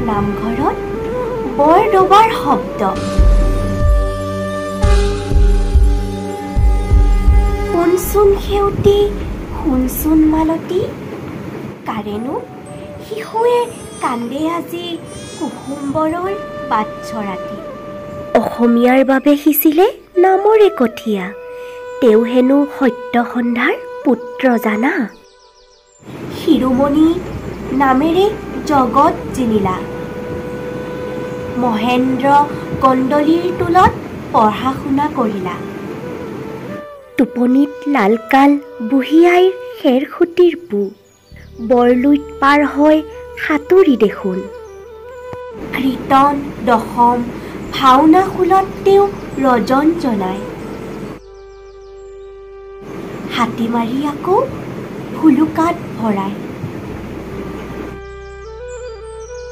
নামঘৰত বৰ ডবাৰ শব্দ। শুনচোন সেউতী, শুনচোন মালতী, কাৰেনো শিশুৱে কান্দে আজি কুসুম্বৰৰ বাটচৰাতি। অসমীয়াৰ বাবে সিঁচিলে নামৰে কঠীয়া, তেওঁ হেনো সত্যসন্ধাৰ পুত্ৰ জানা। শিৰোমণি নামেৰে জগত জিনিলা, মহেন্দ্ৰ কন্দলীৰ টোলত পঢ়া শুনা কৰিলা। টোপনিত লালকাল বুঢ়ী আইৰ খেৰসুঁতীৰ বু, বৰলুইত পাৰ হয় সাঁতুৰি দেখোন। কীৰ্তন দশম ভাওনা খোলত তেওঁ ৰজন জনায়, হাতী মাৰি আকৌ ভুলুকাত ভৰাই।